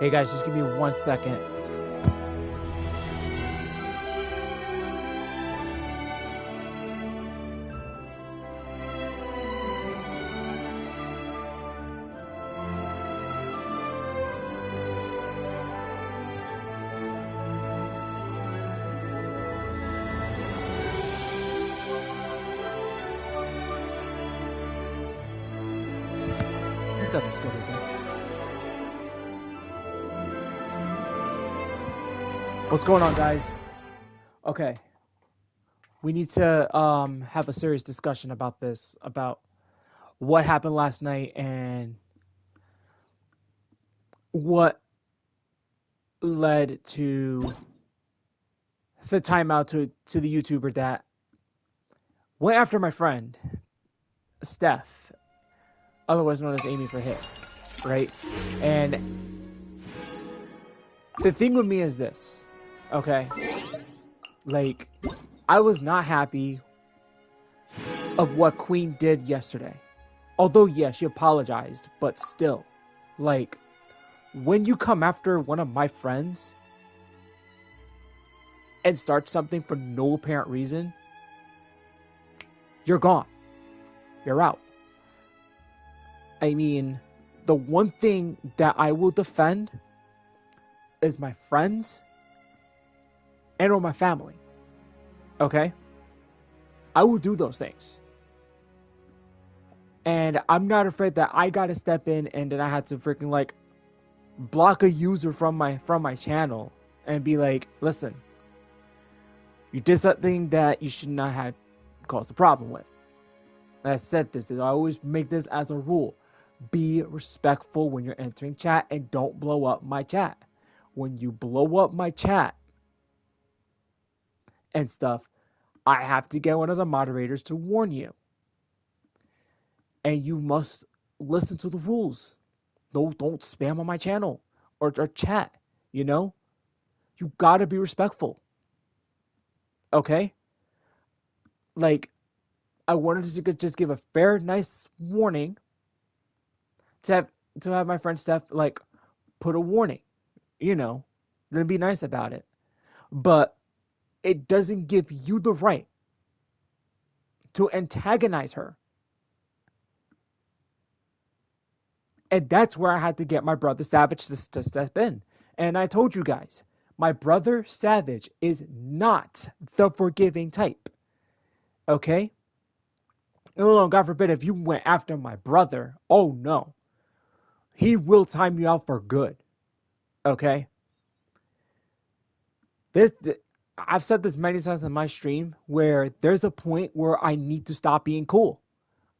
Hey guys, just give me 1 second. This doesn't score anything. What's going on, guys? Okay. We need to have a serious discussion about this, about what happened last night and what led to the timeout to the YouTuber that went after my friend, Steph, otherwise known as Amy for Hit, right? And the thing with me is this, okay? Like, I was not happy of what Queen did yesterday. Although, yeah, she apologized, but still, like, when you come after one of my friends and start something for no apparent reason, you're gone. You're out. I mean, the one thing that I will defend is my friends and or my family. Okay? I will do those things. And I'm not afraid that I gotta step in and then I had to freaking like block a user from my channel and be like, listen, you did something that you should not have caused a problem with. And I said this, I always make this as a rule. Be respectful when you're entering chat and don't blow up my chat. When you blow up my chat and stuff, I have to get one of the moderators to warn you. And you must listen to the rules. Don't spam on my channel or chat, you know? You gotta be respectful. Okay? Like, I wanted to just give a fair, nice warning to have my friend Steph, like, put a warning, you know? Then be nice about it. But it doesn't give you the right to antagonize her. And that's where I had to get my brother Savage to step in. And I told you guys, my brother Savage is not the forgiving type. Okay? Oh, God forbid if you went after my brother, oh no. He will time you out for good. Okay? I've said this many times in my stream where there's a point where I need to stop being cool.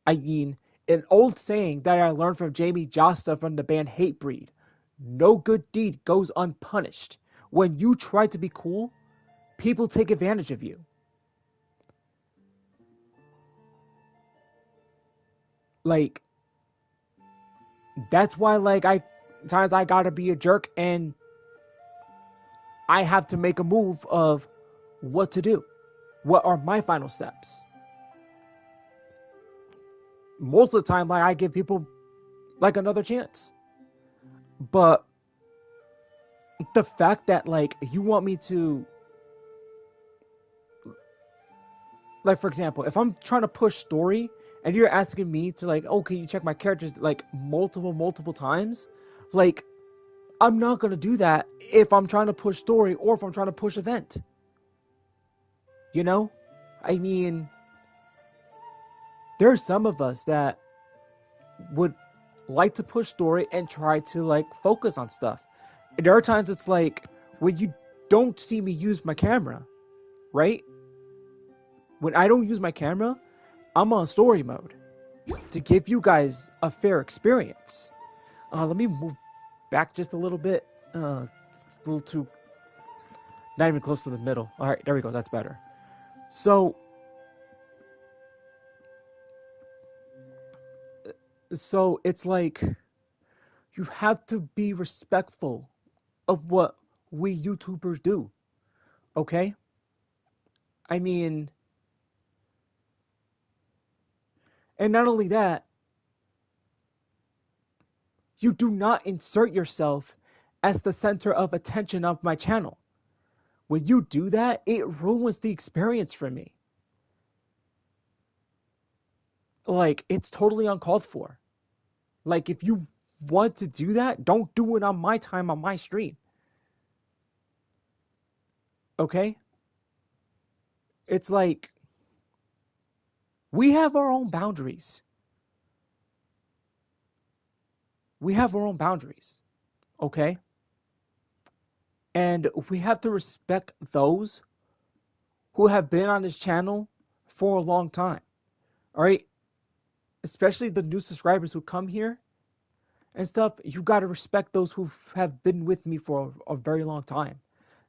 I mean, an old saying that I learned from Jamie Josta from the band Hatebreed. No good deed goes unpunished. When you try to be cool, people take advantage of you. Like, that's why, like, times I gotta be a jerk and I have to make a move of what to do. What are my final steps? Most of the time, like, I give people, like, another chance. But the fact that, like, you want me to, like, for example, if I'm trying to push story and you're asking me to, like, oh, can you check my characters, like, multiple times? Like, I'm not going to do that if I'm trying to push story or if I'm trying to push event. You know? I mean, there are some of us that would like to push story and try to, like, focus on stuff. And there are times it's like, when you don't see me use my camera, right? When I don't use my camera, I'm on story mode to give you guys a fair experience. Let me move back just a little bit. A little too... Not even close to the middle. Alright, there we go. That's better. So it's like, you have to be respectful of what we YouTubers do. Okay? I mean... And not only that, you do not insert yourself as the center of attention of my channel. When you do that, it ruins the experience for me. Like, it's totally uncalled for. Like, if you want to do that, don't do it on my time, on my stream. Okay? It's like, we have our own boundaries. We have our own boundaries. Okay? And we have to respect those who have been on this channel for a long time. All right? Especially the new subscribers who come here and stuff. You got to respect those who have been with me for a very long time,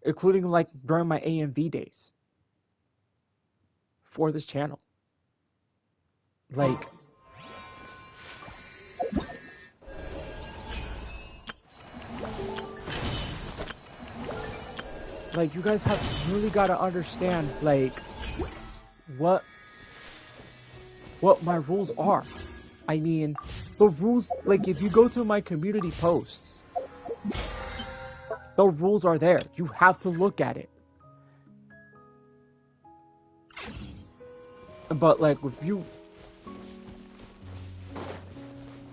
including like during my AMV days for this channel. Like, you guys have really got to understand, like, what my rules are. I mean, the rules, like, if you go to my community posts, the rules are there. You have to look at it. But, like,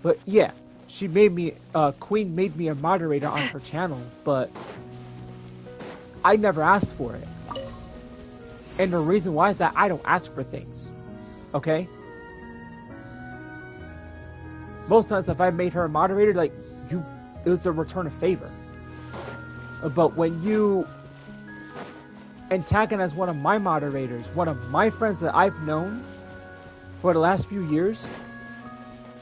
but, yeah, she made me, Queen made me a moderator on her channel, but I never asked for it. And the reason why is that I don't ask for things. Okay? Most times if I made her a moderator, like, it was a return of favor. But when you antagonize one of my moderators, one of my friends that I've known for the last few years,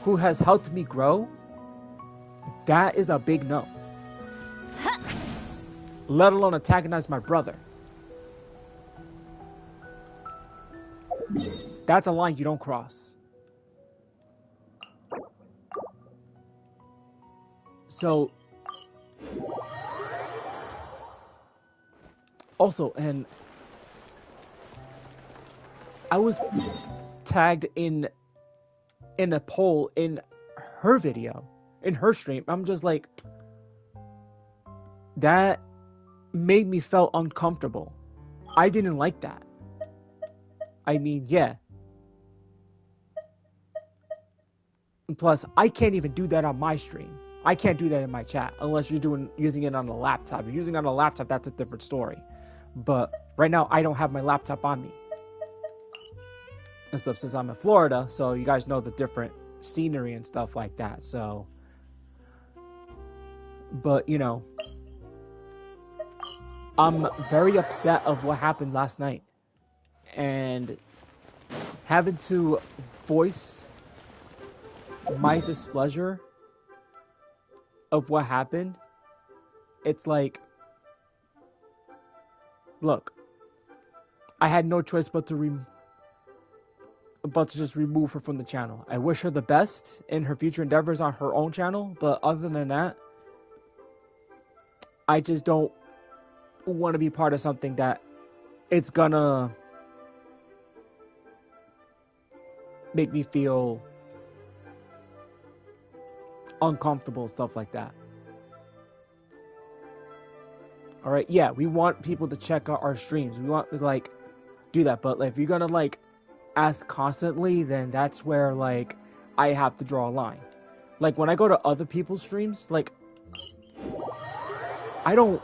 who has helped me grow, that is a big no. Let alone antagonize my brother. That's a line you don't cross. So, also, and I was tagged in a poll in her video, in her stream. I'm just like, that made me feel uncomfortable. I didn't like that. I mean, yeah. And plus, I can't even do that on my stream. I can't do that in my chat unless you're using it on a laptop. If you're using it on a laptop, that's a different story. But right now, I don't have my laptop on me and stuff since I'm in Florida, so you guys know the different scenery and stuff like that. So, but you know, I'm very upset of what happened last night, and having to voice my displeasure of what happened. It's like, look, I had no choice but to just remove her from the channel. I wish her the best in her future endeavors on her own channel, but other than that, I just don't want to be part of something that it's gonna make me feel uncomfortable, stuff like that. All right, yeah, we want people to check out our streams. We want to like do that, but like, if you're gonna like ask constantly, then that's where like I have to draw a line. Like when I go to other people's streams, like I don't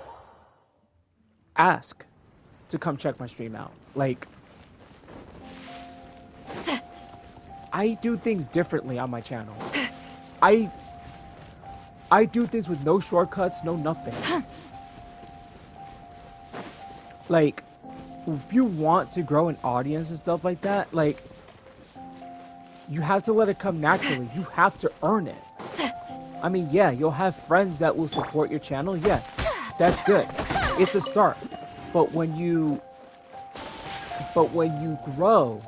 ask to come check my stream out. Like, I do things differently on my channel. I do things with no shortcuts, no nothing. Like, if you want to grow an audience and stuff like that, like, you have to let it come naturally. You have to earn it. I mean, yeah, you'll have friends that will support your channel. Yeah, that's good. It's a start. But when you grow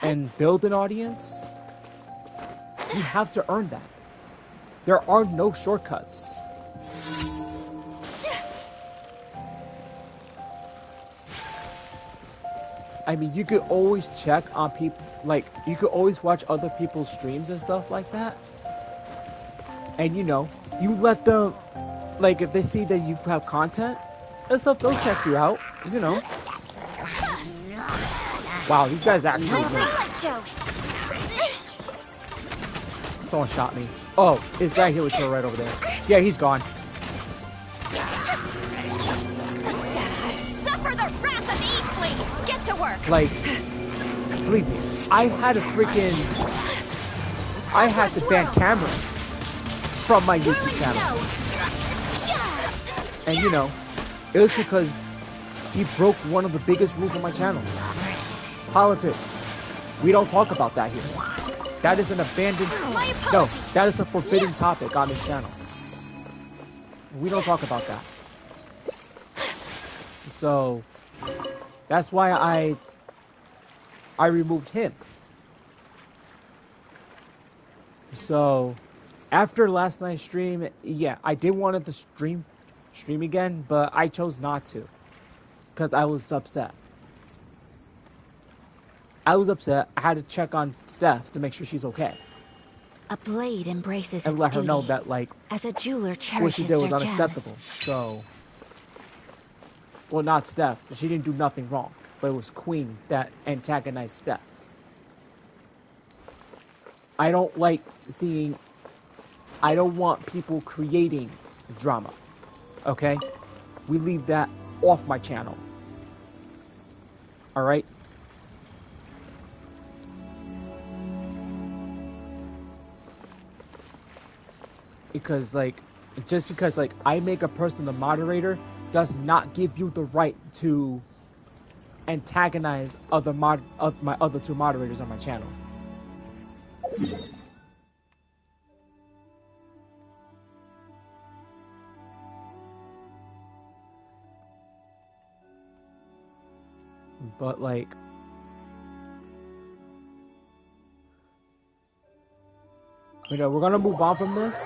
and build an audience, you have to earn that. There are no shortcuts. I mean, you could always check on people, like, you could always watch other people's streams and stuff like that. And, you know, you let them, like, if they see that you have content and stuff, they'll check you out, you know. Wow, these guys actually missed. Someone shot me. Oh, is that healer turret right over there? Yeah, he's gone. Suffer the wrath of Eastly. Get to work. Like, believe me, I had to ban camera from my YouTube channel. And you know, it was because he broke one of the biggest rules on my channel. Politics. We don't talk about that here. That is an abandoned... No, that is a forbidden topic on this channel. We don't talk about that. So, that's why I removed him. So, after last night's stream, yeah, I did want to stream again, but I chose not to. Because I was upset. I had to check on Steph to make sure she's okay. A blade embraces and its let her duty, know that, like, as a jeweler cherishes what she did was their unacceptable. gems. So, well, not Steph. She didn't do nothing wrong. But it was Queen that antagonized Steph. I don't like seeing... I don't want people creating drama. Okay? We leave that off my channel. Alright? Because, like, just because, like, I make a person the moderator does not give you the right to antagonize my other two moderators on my channel. But, like, you know, we're gonna move on from this.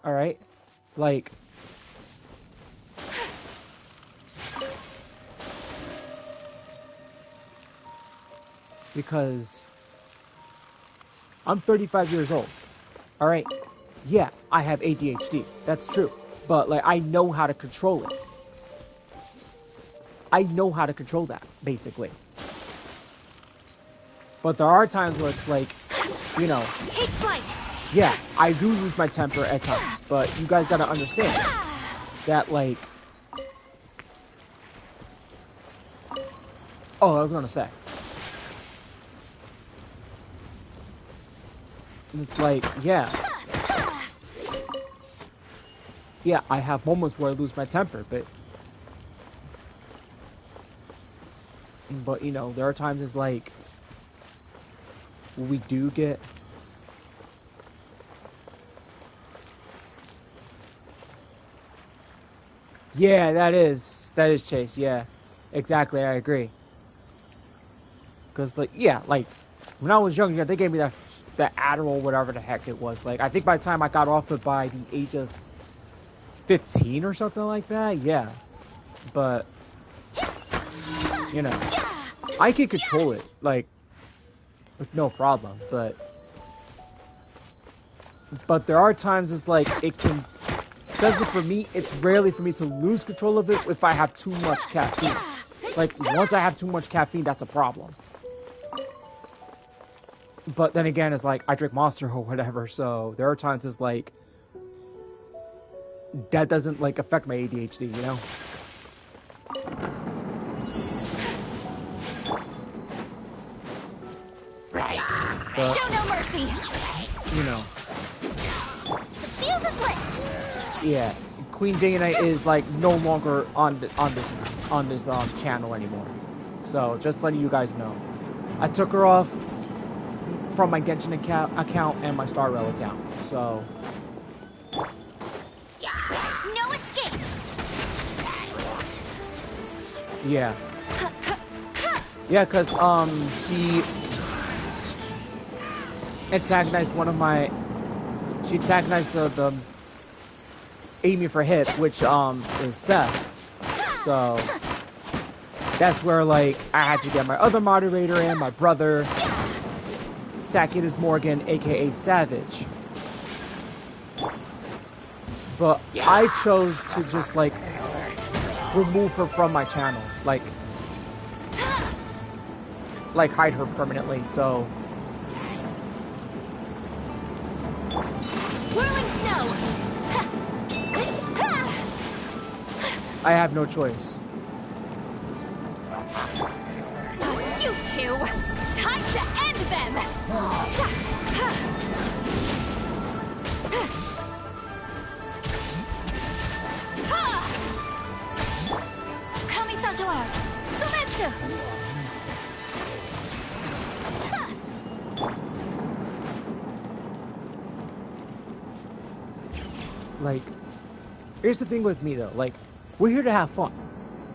Alright? Like, because I'm 35 years old. Alright? Yeah, I have ADHD. That's true. But, like, I know how to control it. I know how to control that, basically. But there are times where it's like, you know... Take flight! Yeah, I do lose my temper at times, but you guys gotta understand that, like... Oh, I was gonna say. It's like, yeah. Yeah, I have moments where I lose my temper, but... But, you know, there are times it's like... we do get... Yeah, that is Chase, yeah. Exactly, I agree. Because, like, yeah, like, when I was younger, they gave me that Adderall, whatever the heck it was. Like, I think by the time I got off it by the age of 15 or something like that, yeah. But, you know, I can control it, like, with no problem, but there are times it's like, it can... For me, it's rarely for me to lose control of it if I have too much caffeine. Like, once I have too much caffeine, that's a problem. But then again, it's like, I drink Monster or whatever, so there are times it's like, that doesn't, like, affect my ADHD, you know? But, show no mercy! You know. The fuse is lit! Yeah, Queen Day and Night is like no longer on this channel anymore. So just letting you guys know, I took her off from my Genshin account and my Star Rail account. So no escape. Yeah. Yeah, cause she antagonized one of my. She antagonized the aiming for hit, which is Steph. So that's where, like, I had to get my other moderator and my brother, Sakitas Morgan, aka Savage. but I chose to just like remove her from my channel, like hide her permanently. So Whirling snow. I have no choice. You two, time to end them. Kamisajo out. Sumetsu. Like, here's the thing with me though, like, we're here to have fun,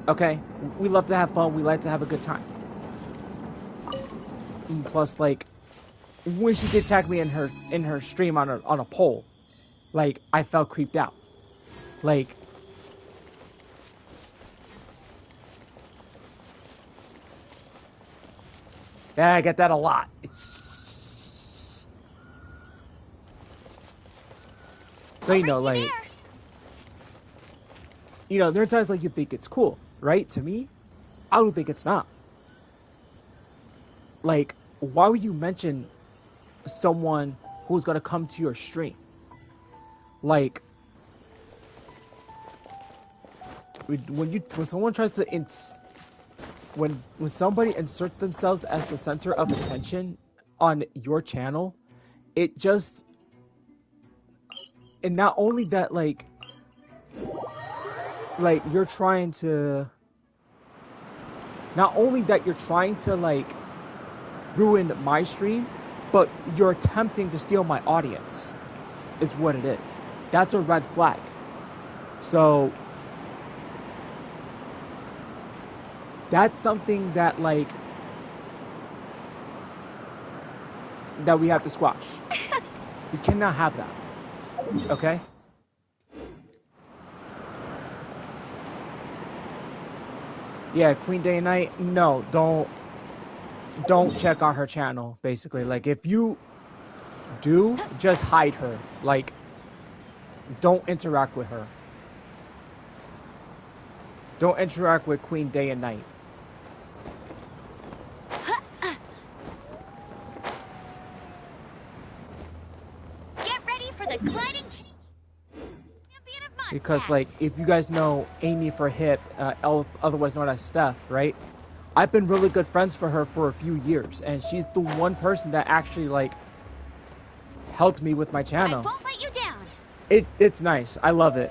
okay? We love to have fun, we like to have a good time. And plus, like, when she did tag me in her stream on a poll, like, I felt creeped out. Like, yeah, I get that a lot. So, you know, like, you know, there are times like you think it's cool, right? To me, I don't think it's not. Like, why would you mention someone who's gonna come to your stream? Like, when someone tries to when somebody insert themselves as the center of attention on your channel, it just, and not only that, like you're trying to, not only that you're trying to like ruin my stream, but you're attempting to steal my audience, is what it is. That's a red flag. So that's something that like that we have to squash. We cannot have that. Okay? Yeah, Queen Day and Night, no, don't check on her channel, basically. Like, if you do, just hide her. Like, don't interact with her. Don't interact with Queen Day and Night. Get ready for the gliding champion of Mondstadt. Because, like, if you guys know Amy for Hip, otherwise known as Steph, right? I've been really good friends for her for a few years, and she's the one person that actually, like, helped me with my channel. I won't let you down. It's nice. I love it.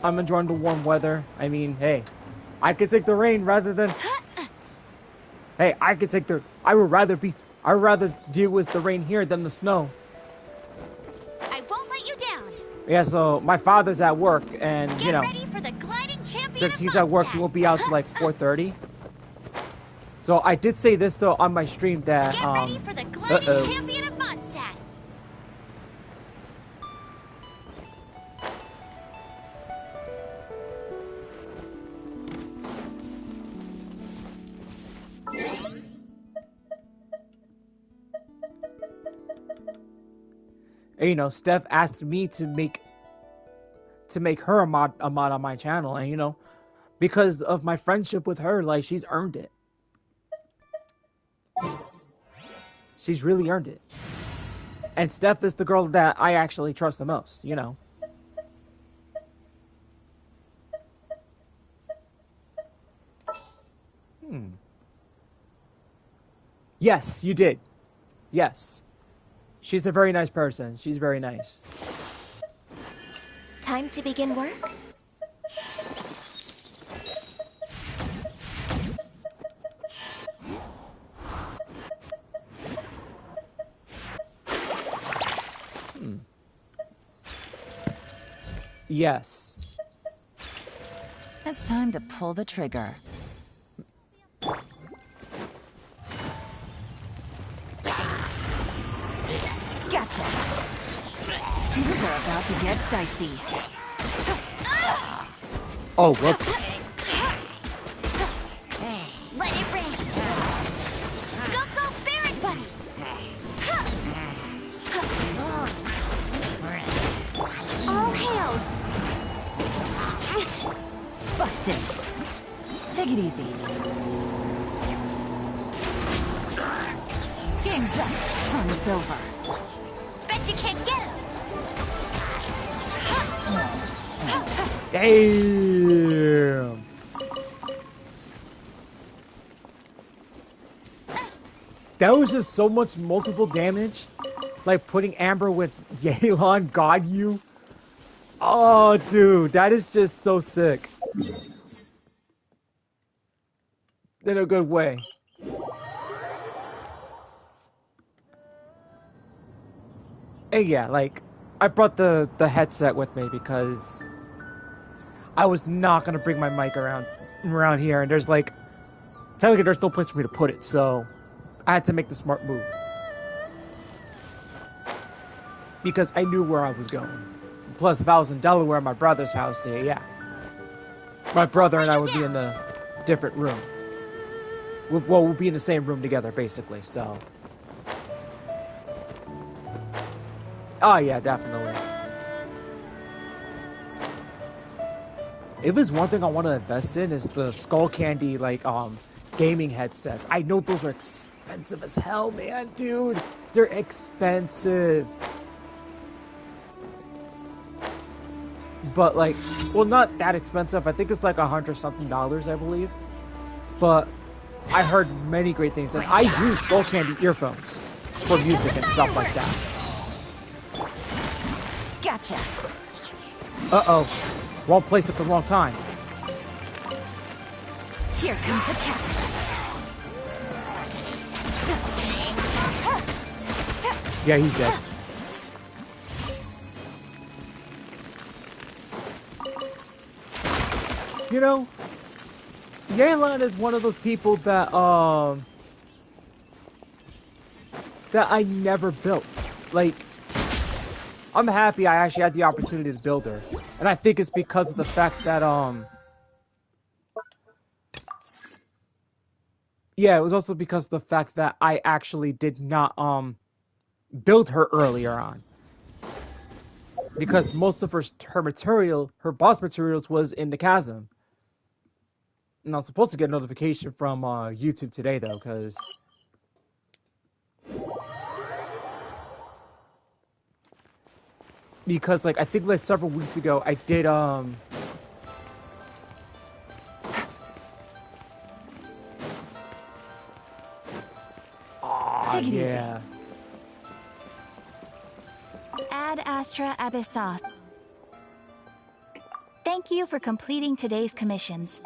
I'm enjoying the warm weather. I mean, hey, I could take the rain rather than... Hey, I could take the... I would rather deal with the rain here than the snow. I won't let you down. Yeah, so my father's at work, and, you know, Get ready for the gliding champion since of he's at work, he Mondstadt. won't be out till like 4:30. So I did say this though on my stream that Get ready for the gliding champion of Mondstadt. you know, Steph asked me to make her a mod on my channel, and you know, because of my friendship with her, like, she's earned it. She's really earned it. And Steph is the girl that I actually trust the most, you know. Yes, you did. Yes. She's a very nice person. She's very nice. Time to begin work? Yes. It's time to pull the trigger. Gotcha. Things are about to get dicey. Oh, whoops. Let it rain. Go, go, Baron Bunny. All hail Understood. Take it easy. Game's up. Fun is over. Bet you can't get him. Damn. That was just so much multiple damage. Like putting Amber with Yelan got you. Oh, dude, that is just so sick. In a good way. And yeah, like, I brought the headset with me because I was not gonna bring my mic around here, and there's like, technically there's no place for me to put it, so I had to make the smart move. Because I knew where I was going. Plus, if I was in Delaware at my brother's house, yeah. My brother and I would be in a different room. We'll be in the same room together, basically, so. Oh, yeah, definitely. If there's one thing I want to invest in, is the Skull Candy, like, gaming headsets. I know those are expensive as hell, man, dude. They're expensive. But, like, well, not that expensive. I think it's like $100-something, I believe. But I heard many great things, and I use Skull Candy earphones for music and stuff like that. Gotcha. Uh-oh. Wrong place at the wrong time. Here comes the catch. Yeah, he's dead. You know, Yelan is one of those people that I never built. Like, I'm happy I actually had the opportunity to build her. And I think it's because of the fact that, yeah, it was also because of the fact that I actually did not, build her earlier on. Because most of her material, her boss materials was in the chasm. And I was supposed to get a notification from, YouTube today, though, because... Because, like, I think, like, several weeks ago, I did, Oh, Take it yeah. easy. Ad Astra Abyssos. Thank you for completing today's commissions.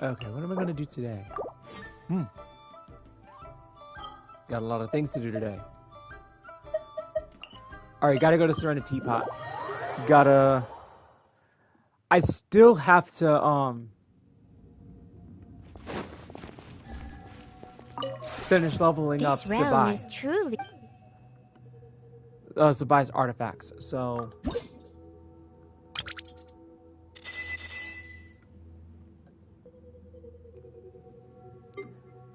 Okay, what am I gonna do today? Got a lot of things to do today. Alright, gotta go to Serenity Pot. Gotta... I still have to, finish leveling up This realm is Sabai. truly... Sabai's artifacts, so...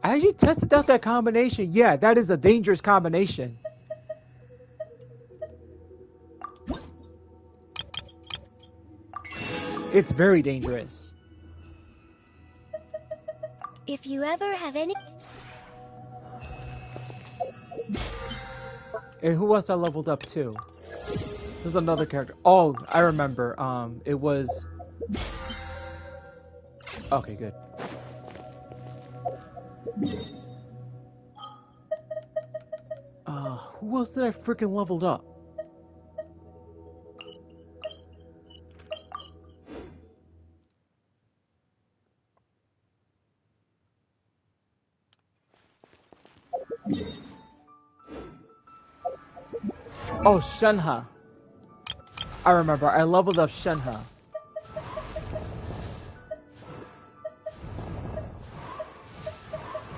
I actually tested out that combination. Yeah, that is a dangerous combination. It's very dangerous. If you ever have any... And who else I leveled up to? There's another character. Oh, I remember. It was... Okay, good. Who else did I freaking leveled up? Oh, Shenhe. I remember. I leveled up Shenhe.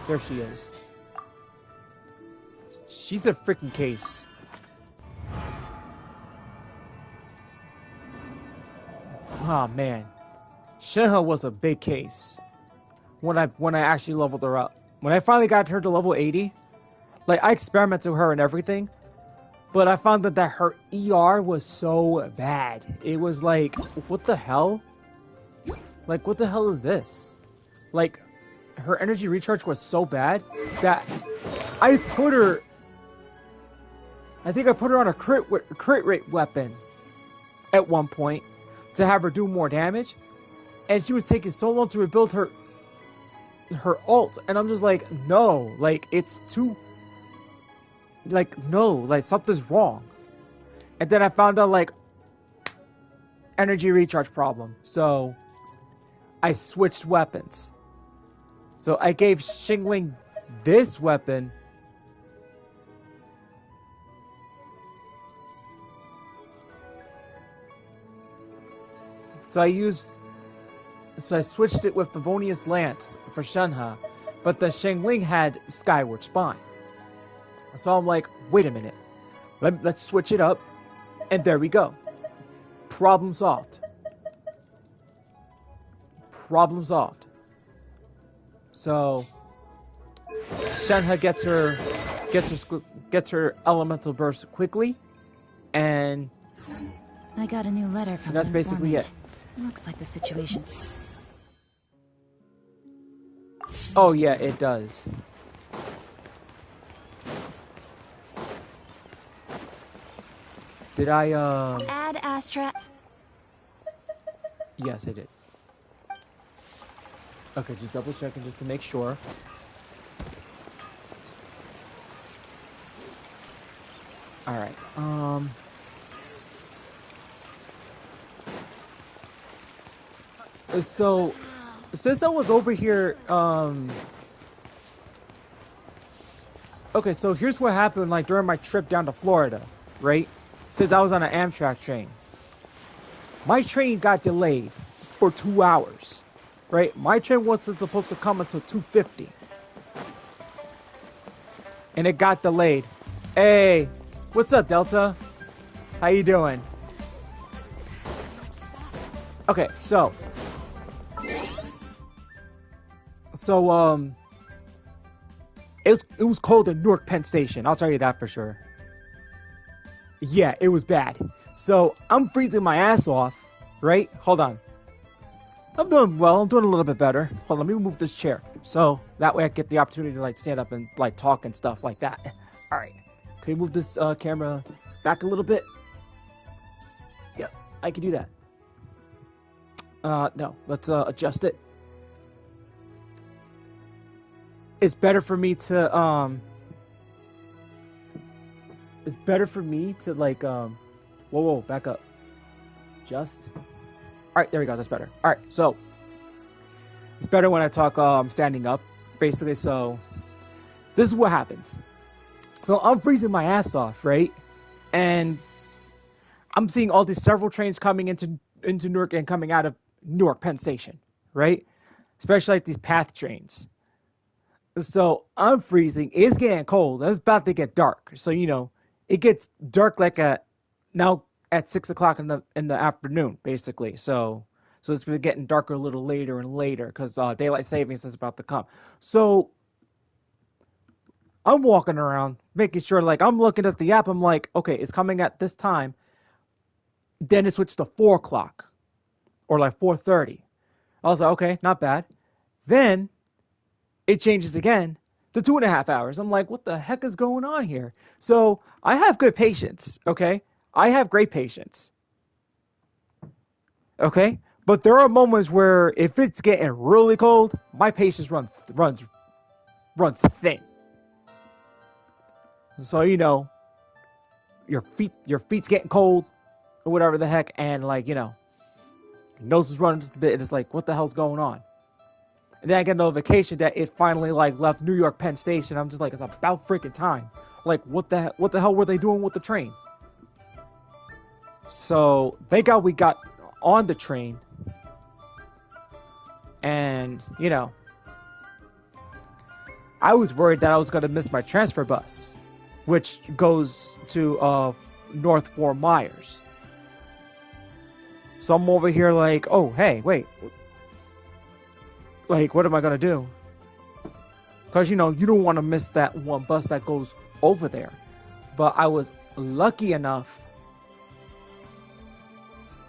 There she is. She's a freaking case. Oh man, Shenhe was a big case. When I actually leveled her up. When I finally got her to level 80, like I experimented with her and everything, But I found that her ER was so bad. It was like, what the hell? Like, what the hell is this? Like, her energy recharge was so bad that I think I put her on a crit rate weapon at one point to have her do more damage. And she was taking so long to rebuild her ult. And I'm just like, no, like, it's too... Like, no, like, something's wrong. And then I found out, like, energy recharge problem. So, I switched weapons. So, I gave Xingling this weapon. So, I switched it with Favonius Lance for Shenhe. But the Xingling had Skyward Spine. So I'm like, wait a minute. Let's switch it up. And there we go. Problem solved. Problem solved. So Shenhe gets her elemental burst quickly, and I got a new letter from that's an basically informant. it. Looks like the situation. Oh yeah, it does. Did I Add Astra. Yes, I did. Okay, just double checking just to make sure. Alright, so since I was over here, okay, so here's what happened like during my trip down to Florida, right? Since I was on an Amtrak train. My train got delayed for 2 hours, right? My train wasn't supposed to come until 2:50. And it got delayed. Hey, what's up, Delta? How you doing? Okay, so it was cold in Newark Penn Station, I'll tell you that for sure. Yeah, it was bad. So I'm freezing my ass off, right? Hold on. I'm doing well. I'm doing a little bit better. Hold on, let me move this chair. So that way I get the opportunity to like stand up and like talk and stuff like that. All right. Can you move this camera back a little bit? Yep, I can do that. No, let's adjust it. It's better for me to It's better for me to like whoa, back up. Just alright, there we go, that's better. Alright, so it's better when I talk standing up, basically. So this is what happens. So I'm freezing my ass off, right? And I'm seeing all these several trains coming into Newark and coming out of Newark Penn Station, right? Especially like these path trains. So I'm freezing. It's getting cold. It's about to get dark. So it gets dark like now at 6 o'clock in the afternoon, basically. So it's been getting darker a little later and later because daylight savings is about to come. So I'm walking around making sure, like, I'm looking at the app. I'm like, okay, it's coming at this time. Then it switched to 4 o'clock or like 4:30. I was like, okay, not bad. Then it changes again to 2.5 hours. I'm like, what the heck is going on here? So I have good patience, okay? I have great patience, okay? But there are moments where if it's getting really cold, my patience runs thin. So your feet's getting cold or whatever the heck, and like your nose is running just a bit. And it's like, what the hell's going on? And then I get a notification that it finally like left New York Penn Station. I'm just like, it's about freaking time. Like, what the hell were they doing with the train? So thank God we got on the train. And I was worried that I was gonna miss my transfer bus, which goes to North Fort Myers. So I'm over here like, oh hey, wait. Like, what am I gonna do? Because you don't want to miss that one bus that goes over there. But I was lucky enough.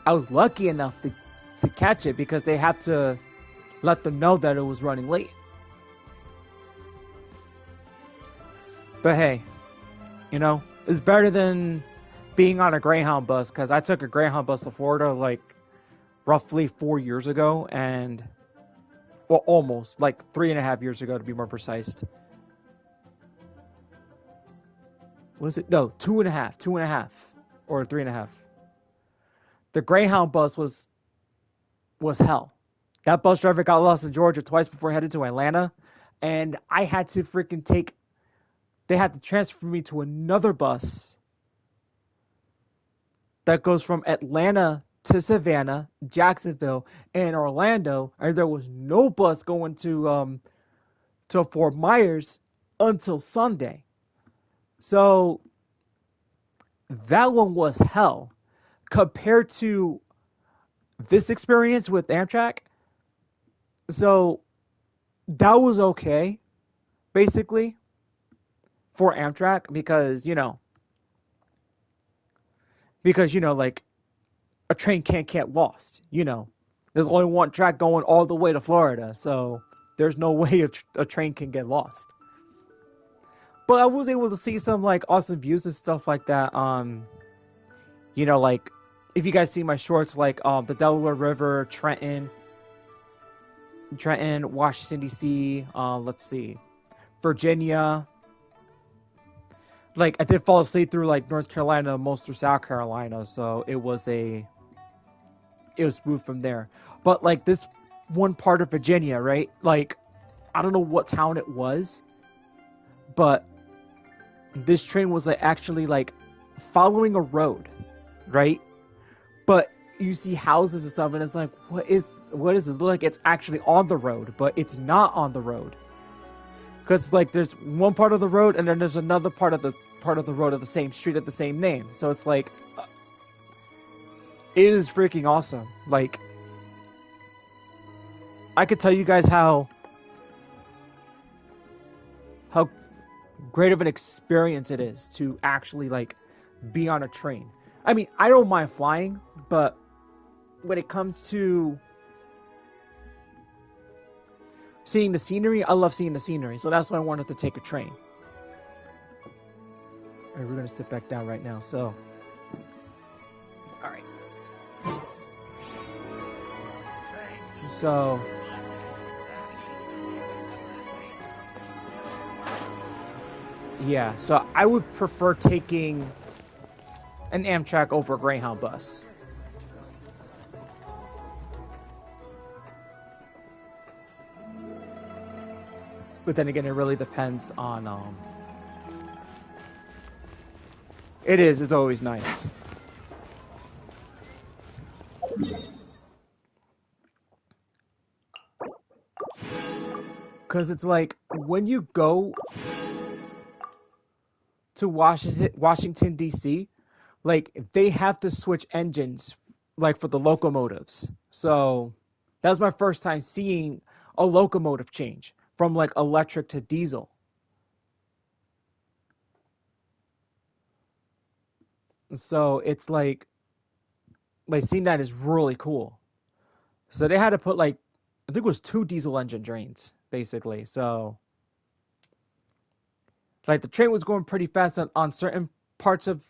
I was lucky enough to catch it because they have to let them know that it was running late. But hey, you know, it's better than being on a Greyhound bus, because I took a Greyhound bus to Florida like roughly 4 years ago, and well, almost like 3.5 years ago to be more precise. Was it? No, 2.5 or 3.5. The Greyhound bus was hell. That bus driver got lost in Georgia twice before headed to Atlanta, and I had to freaking take. They had to transfer me to another bus that goes from Atlanta to Savannah, Jacksonville, and Orlando, and there was no bus going to Fort Myers until Sunday. So that one was hell compared to this experience with Amtrak. So that was okay, basically, for Amtrak, because like a train can't get lost. There's only one track going all the way to Florida, so there's no way a train can get lost. But I was able to see some like awesome views and stuff like that. Like if you guys see my shorts, like the Delaware River, Trenton, Washington D.C. Let's see, Virginia. Like I did fall asleep through like North Carolina, most through South Carolina, so it was smooth from there. But like this one part of Virginia, right? Like I don't know what town it was, but this train was like actually like following a road, right? But you see houses and stuff, and it's like, what is this? Like it's actually on the road, but it's not on the road. Because like there's one part of the road, and then there's another part of the road of the same street at the same name. So it's like, it is freaking awesome. Like, I could tell you guys how great of an experience it is to actually like be on a train. I mean, I don't mind flying, but when it comes to seeing the scenery, I love seeing the scenery, so that's why I wanted to take a train. Alright, we're gonna sit back down right now, so. Alright. So. Yeah, so I would prefer taking an Amtrak over a Greyhound bus. But then again, it really depends on, it's always nice. Because it's like, when you go to Washington, D.C., like, they have to switch engines, like, for the locomotives. So, that was my first time seeing a locomotive change from like electric to diesel. So it's like seeing that is really cool. So they had to put like, I think it was 2 diesel engine trains basically. So like the train was going pretty fast on certain parts of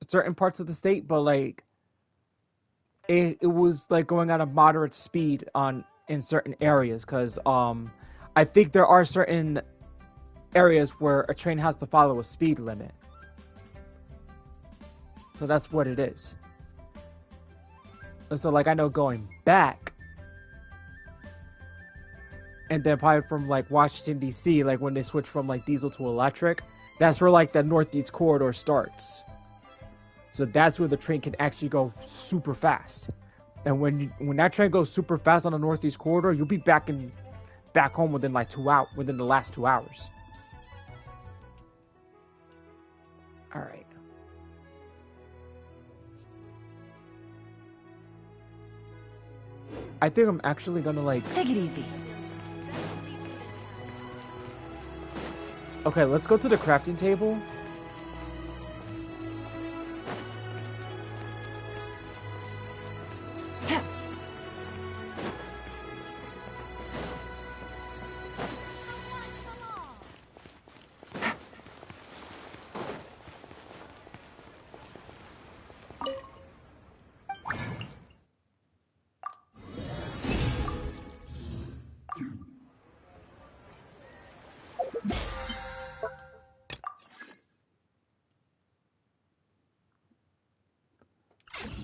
the state, but like it was like going at a moderate speed in certain areas, because I think there are certain areas where a train has to follow a speed limit. So that's what it is. And so like I know going back, and then probably from like Washington D.C., like when they switch from like diesel to electric, that's where like the Northeast corridor starts. So that's where the train can actually go super fast. And when that train goes super fast on the Northeast corridor, you'll be back home within like 2 hours, within the last 2 hours. All right. I think I'm actually gonna like Take it easy. Okay, let's go to the crafting table.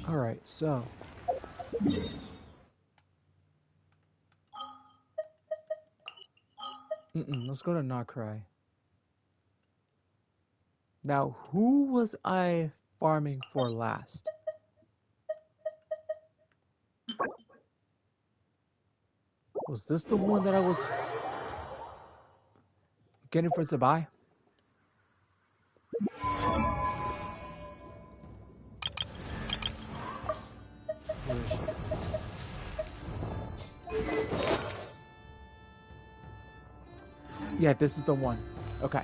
Alright, so. Let's go to Not Cry. Now, who was I farming for last? Was this the one that I was getting for Zabai? Where is she? Yeah, this is the one. Okay.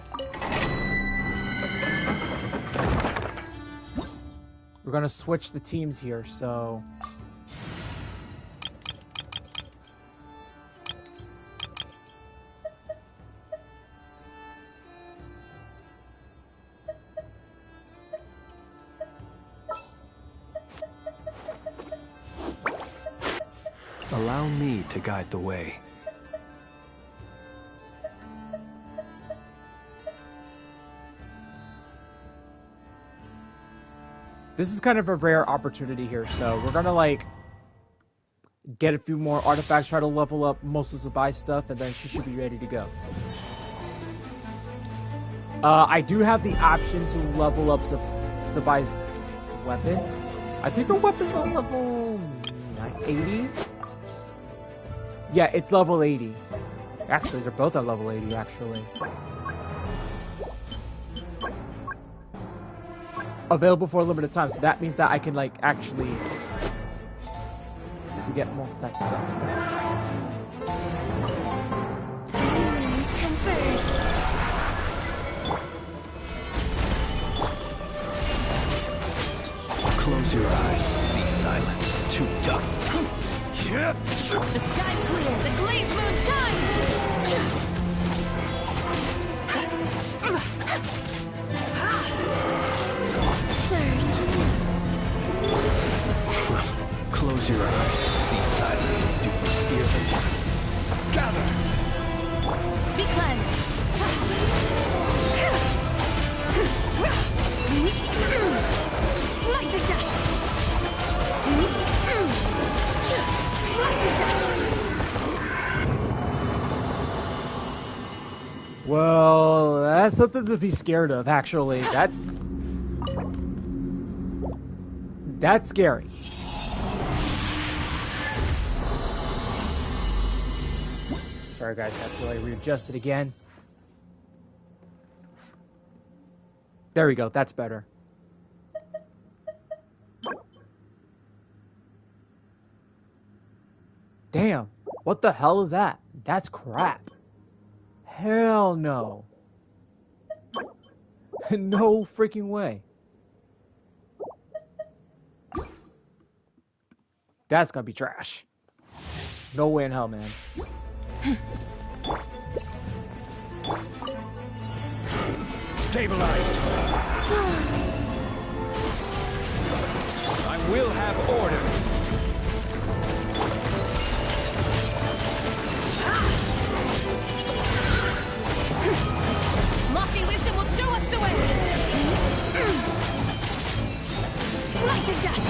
We're gonna switch the teams here, so... Allow me to guide the way. This is kind of a rare opportunity here, so we're gonna like get a few more artifacts, try to level up most of Zabai's stuff, and then she should be ready to go. I do have the option to level up Zabai's weapon. I think her weapon's on level 80. Yeah, it's level 80. Actually, they're both at level 80, actually. Available for a limited time, so that means that I can, like, actually get most of that stuff. Close your eyes. Be silent. Too dark. The sky's clear. The glazed moon shines. Close your eyes. Be silent. Do not fear the dark. Gather. Be cleansed. Like the dust. Well, that's something to be scared of, actually. That's scary. Sorry guys, have to like readjust it again. There we go, that's better. Damn, what the hell is that? That's crap. Hell no. No freaking way. That's gonna be trash. No way in hell, man. Stabilize. I will have order. Lofty wisdom will show us the way. Like the dust.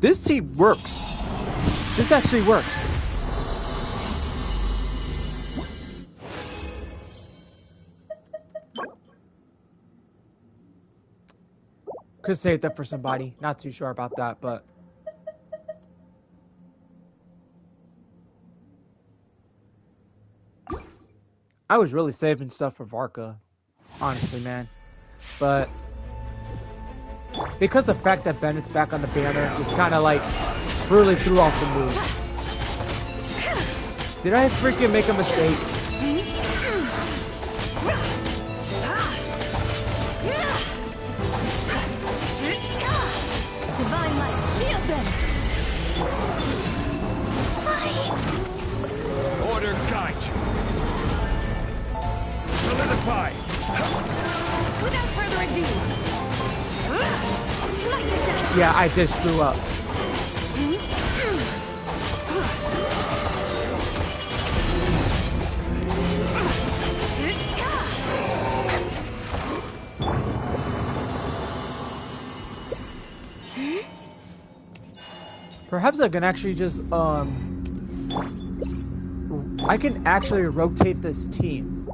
This team works. This actually works. Could save that for somebody. Not too sure about that, but... I was really saving stuff for Varka. Honestly, man. But... because the fact that Bennett's back on the banner just kind of like really threw off the move. Did I freaking make a mistake? Divine light, shield them. Order guide you. Solidify. Without further ado. Yeah, I did screw up. Perhaps I can actually just, I can actually rotate this team.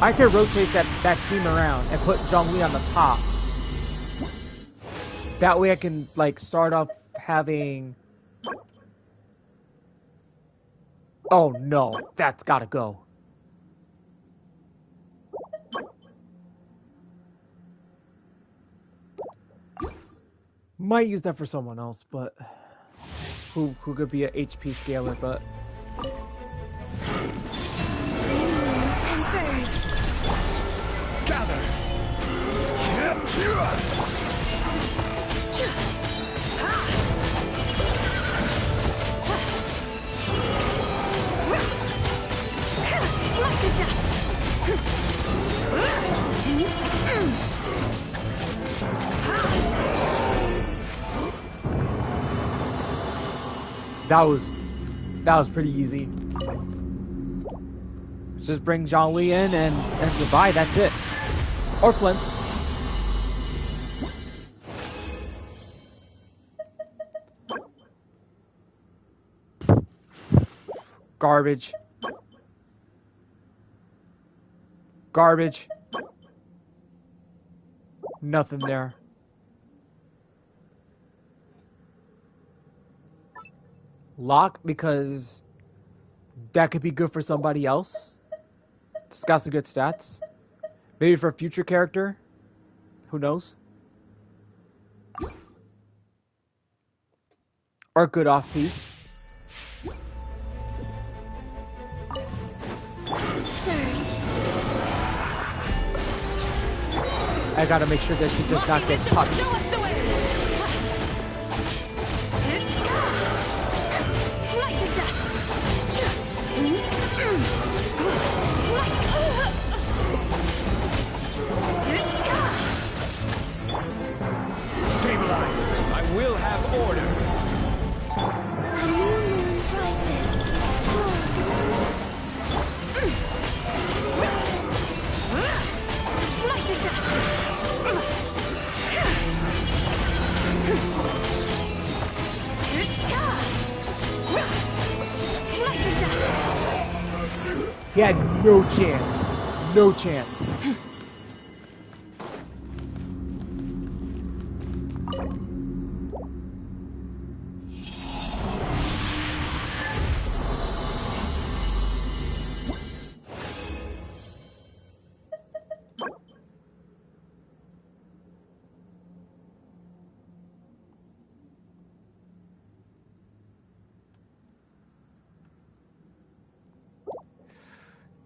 I can rotate that team around and put Zhongli on the top. That way I can, like, start off having... Oh no, that's gotta go. Might use that for someone else, but... Who could be an HP scaler, but... Gather. That was pretty easy. Just bring Zhongli in and Zabai, that's it. Or Flints. Garbage. Garbage. Nothing there. Lock, because that could be good for somebody else. It's got some good stats. Maybe for a future character. Who knows? Or a good off piece. I gotta make sure that she does not get touched. Stabilize. I will have order. He had no chance. No chance.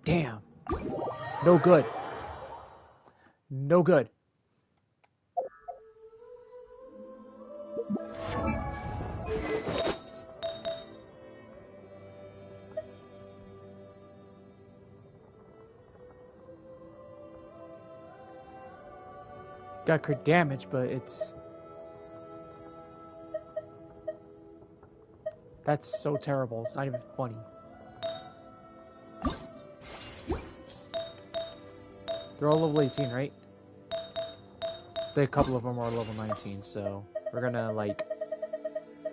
Damn. No good. No good. Got crit damage, but it's... That's so terrible. It's not even funny. They're all level 18, right? A couple of them are level 19, so we're gonna, like,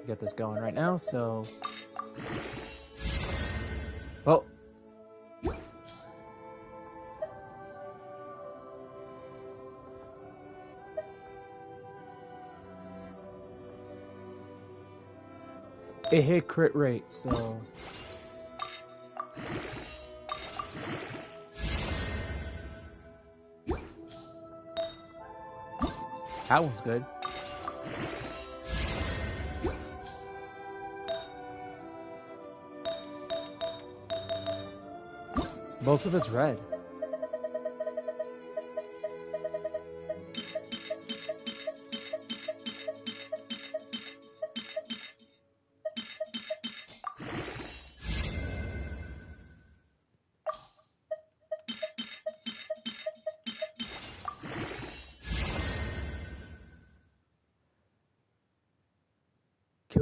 get this going right now, so... Well... It hit crit rate, so... That one's good. Most of it's red.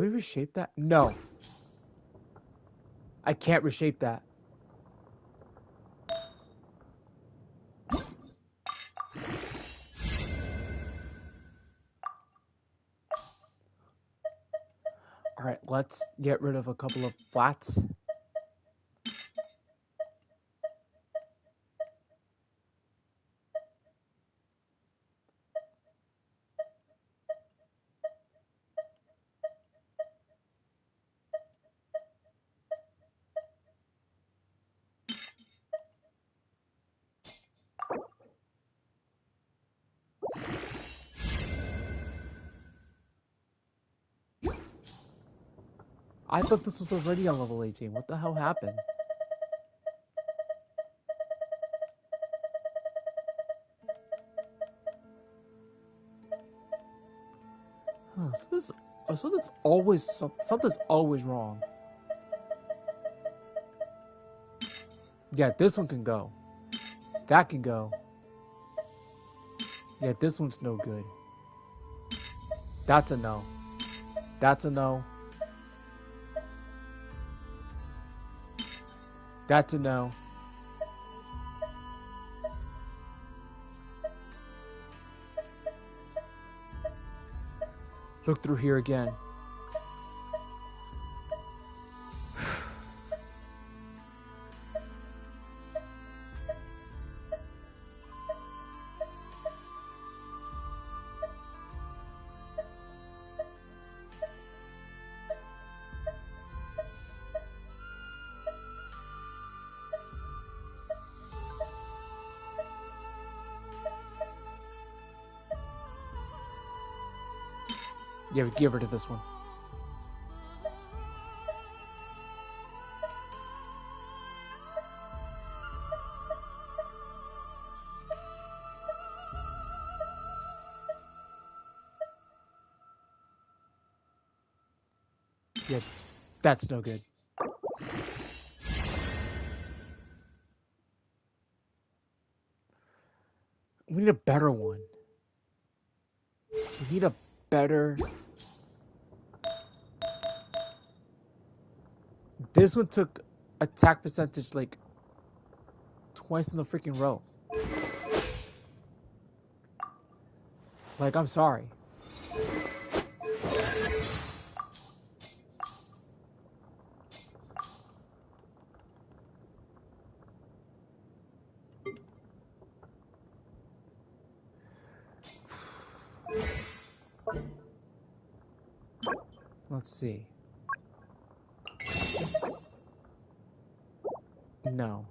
we reshape that? No. I can't reshape that. Alright, let's get rid of a couple of flats. I thought this was already on level 18. What the hell happened? Huh, something's always wrong. Yeah, this one can go. That can go. Yeah, this one's no good. That's a no. That's a no. That's a no. Look through here again. Yeah, we give her to this one. Yeah, that's no good. We need a better one. We need a better... This one took attack percentage like twice in the freaking row. Like, I'm sorry. Let's see. No.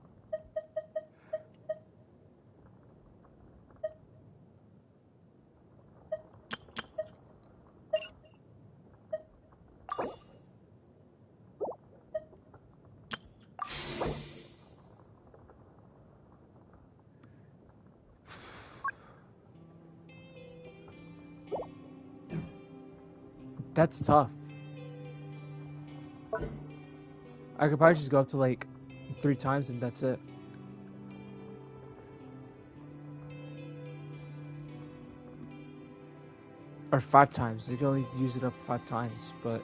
That's tough. I could probably just go up to like 3 times and that's it. Or 5 times. You can only use it up 5 times, but...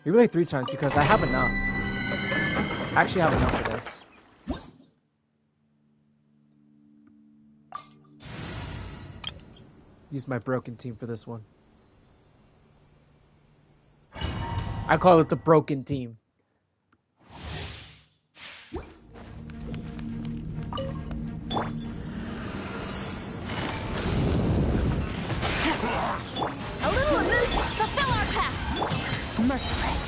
Maybe like 3 times because I have enough. I actually have enough for this. Use my broken team for this one. I call it the broken team. A little of this, fulfill our pact. Merciless.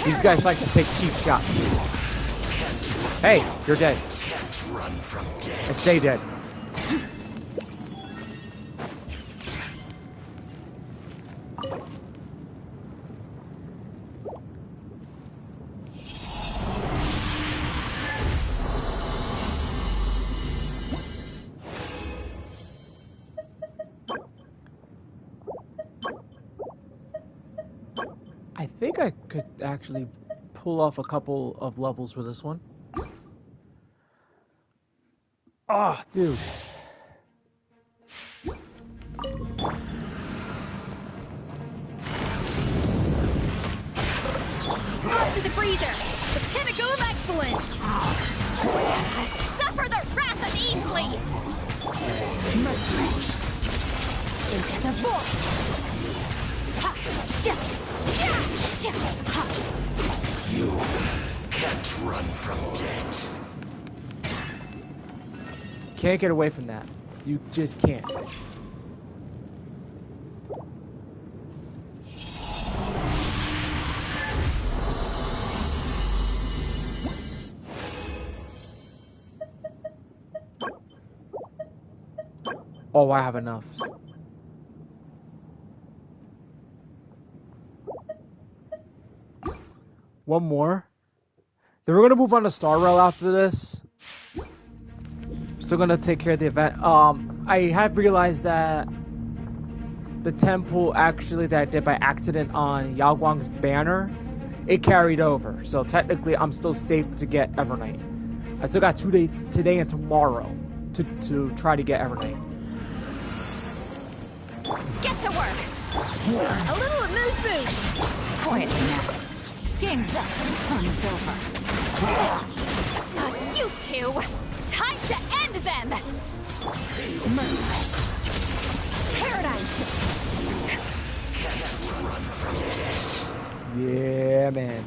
These guys like to take cheap shots. Hey, you're dead. And stay dead. think I could actually pull off a couple of levels for this one. Ah, oh, dude. Up to the breather! The pinnacle of excellence! Suffer the wrath of Easley! Merciless. Into the void. You can't run from death. Can't get away from that. You just can't. Oh, I have enough. One more. Then we're gonna move on to Star Rail after this. Still gonna take care of the event. I have realized that the temple actually that I did by accident on Yao Guang's banner, it carried over. So technically, I'm still safe to get Evernight. I still got today and tomorrow to try to get Evernight. Get to work! A little amuse-bouche! Quietly now. Game's up. Fun's over. You two! Time to end them! Merciless. Paradigm shift! Yeah, man.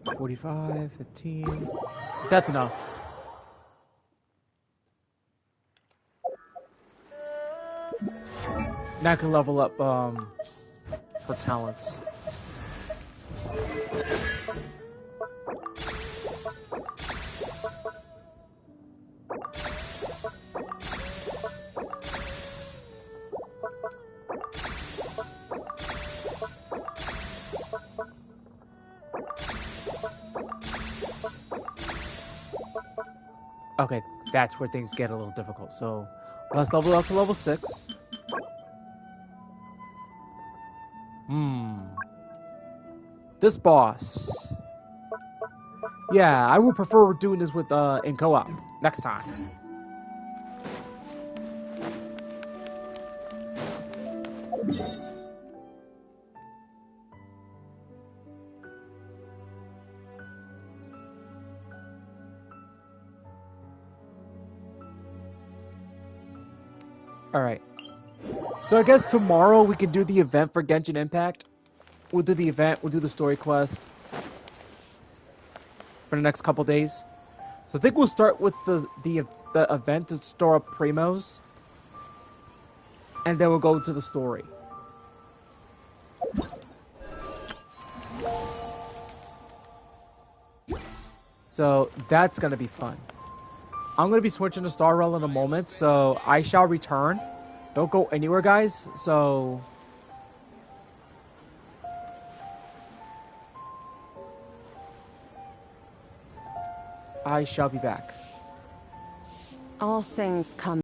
$45, $15. That's enough. Now I can level up her talents. Okay, that's where things get a little difficult. So let's level up to level 6. This boss. Yeah, I would prefer doing this with in co-op next time. Alright. So I guess tomorrow we can do the event for Genshin Impact. We'll do the event, we'll do the story quest for the next couple days. So I think we'll start with the event to store up Primos. And then we'll go to the story. So that's gonna be fun. I'm going to be switching to Star Rail in a moment, so I shall return. Don't go anywhere, guys. So I shall be back. All things come